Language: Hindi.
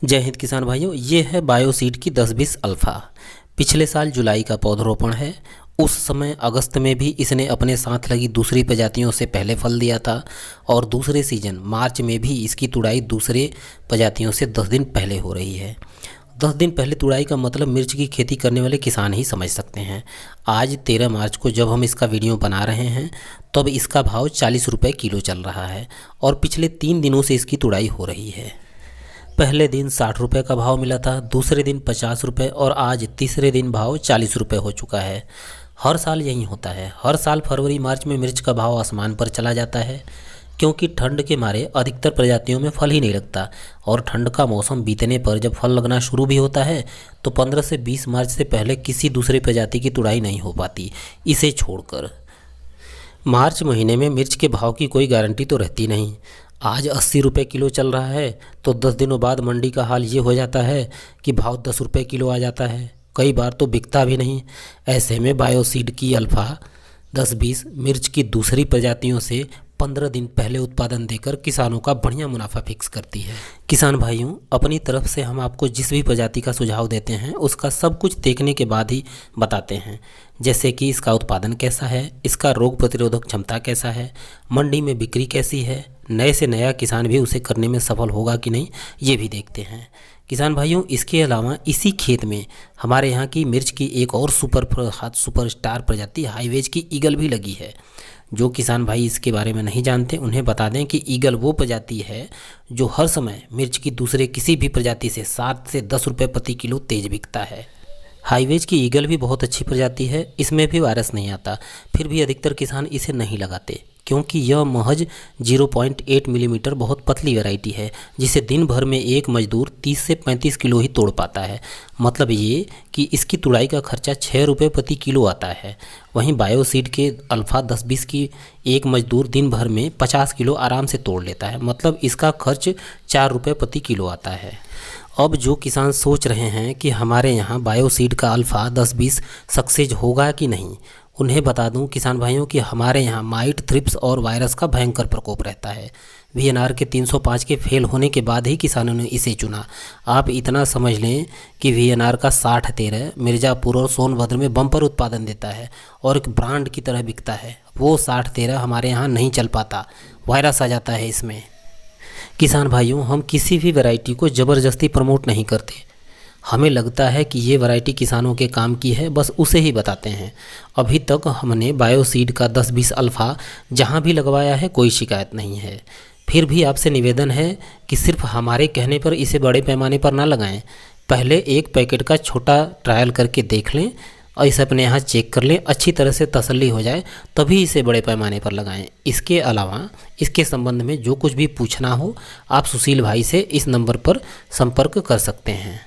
जय हिंद किसान भाइयों, ये है बायोसीड की 10-20 अल्फ़ा। पिछले साल जुलाई का पौधरोपण है। उस समय अगस्त में भी इसने अपने साथ लगी दूसरी प्रजातियों से पहले फल दिया था और दूसरे सीजन मार्च में भी इसकी तुड़ाई दूसरे प्रजातियों से 10 दिन पहले हो रही है। 10 दिन पहले तुड़ाई का मतलब मिर्च की खेती करने वाले किसान ही समझ सकते हैं। आज 13 मार्च को जब हम इसका वीडियो बना रहे हैं तब इसका भाव 40 रुपये किलो चल रहा है और पिछले 3 दिनों से इसकी तुड़ाई हो रही है। पहले दिन 60 रुपये का भाव मिला था, दूसरे दिन 50 रुपये और आज तीसरे दिन भाव 40 रुपये हो चुका है। हर साल यही होता है। हर साल फरवरी मार्च में मिर्च का भाव आसमान पर चला जाता है क्योंकि ठंड के मारे अधिकतर प्रजातियों में फल ही नहीं लगता और ठंड का मौसम बीतने पर जब फल लगना शुरू भी होता है तो 15 से 20 मार्च से पहले किसी दूसरे प्रजाति की तुड़ाई नहीं हो पाती, इसे छोड़कर। मार्च महीने में मिर्च के भाव की कोई गारंटी तो रहती नहीं। आज 80 रुपये किलो चल रहा है तो 10 दिनों बाद मंडी का हाल ये हो जाता है कि भाव 10 रुपये किलो आ जाता है। कई बार तो बिकता भी नहीं। ऐसे में बायोसीड की अल्फ़ा 10-20 मिर्च की दूसरी प्रजातियों से 15 दिन पहले उत्पादन देकर किसानों का बढ़िया मुनाफा फिक्स करती है। किसान भाइयों, अपनी तरफ से हम आपको जिस भी प्रजाति का सुझाव देते हैं उसका सब कुछ देखने के बाद ही बताते हैं, जैसे कि इसका उत्पादन कैसा है, इसका रोग प्रतिरोधक क्षमता कैसा है, मंडी में बिक्री कैसी है, नए से नया किसान भी उसे करने में सफल होगा कि नहीं, ये भी देखते हैं। किसान भाइयों, इसके अलावा इसी खेत में हमारे यहाँ की मिर्च की एक और सुपरस्टार प्रजाति हाईवेज की ईगल भी लगी है। जो किसान भाई इसके बारे में नहीं जानते उन्हें बता दें कि ईगल वो प्रजाति है जो हर समय मिर्च की दूसरे किसी भी प्रजाति से 7 से 10 रुपये प्रति किलो तेज बिकता है। हाईवेज की ईगल भी बहुत अच्छी प्रजाति है, इसमें भी वायरस नहीं आता, फिर भी अधिकतर किसान इसे नहीं लगाते क्योंकि यह महज 0.8 मिलीमीटर बहुत पतली वैरायटी है जिसे दिन भर में एक मजदूर 30 से 35 किलो ही तोड़ पाता है। मतलब ये कि इसकी तुड़ाई का खर्चा 6 रुपये प्रति किलो आता है। वहीं बायोसीड के अल्फ़ा 10-20 की एक मजदूर दिन भर में 50 किलो आराम से तोड़ लेता है। मतलब इसका खर्च 4 रुपये प्रति किलो आता है। अब जो किसान सोच रहे हैं कि हमारे यहाँ बायोसीड का अल्फ़ा 10-20 सक्सेस होगा कि नहीं, उन्हें बता दूं किसान भाइयों कि हमारे यहाँ माइट, थ्रिप्स और वायरस का भयंकर प्रकोप रहता है। वीएनआर के 305 के फेल होने के बाद ही किसानों ने इसे चुना। आप इतना समझ लें कि वीएनआर का 60-13 मिर्ज़ापुर और सोनभद्र में बम्पर उत्पादन देता है और एक ब्रांड की तरह बिकता है। वो 60-13 हमारे यहाँ नहीं चल पाता, वायरस आ जाता है इसमें। किसान भाइयों, हम किसी भी वैरायटी को ज़बरदस्ती प्रमोट नहीं करते। हमें लगता है कि ये वैरायटी किसानों के काम की है, बस उसे ही बताते हैं। अभी तक हमने बायोसीड का 10-20 अल्फ़ा जहाँ भी लगवाया है कोई शिकायत नहीं है। फिर भी आपसे निवेदन है कि सिर्फ हमारे कहने पर इसे बड़े पैमाने पर ना लगाएं। पहले एक पैकेट का छोटा ट्रायल करके देख लें और इसे अपने यहाँ चेक कर लें, अच्छी तरह से तसल्ली हो जाए तभी इसे बड़े पैमाने पर लगाएं। इसके अलावा इसके संबंध में जो कुछ भी पूछना हो आप सुशील भाई से इस नंबर पर संपर्क कर सकते हैं।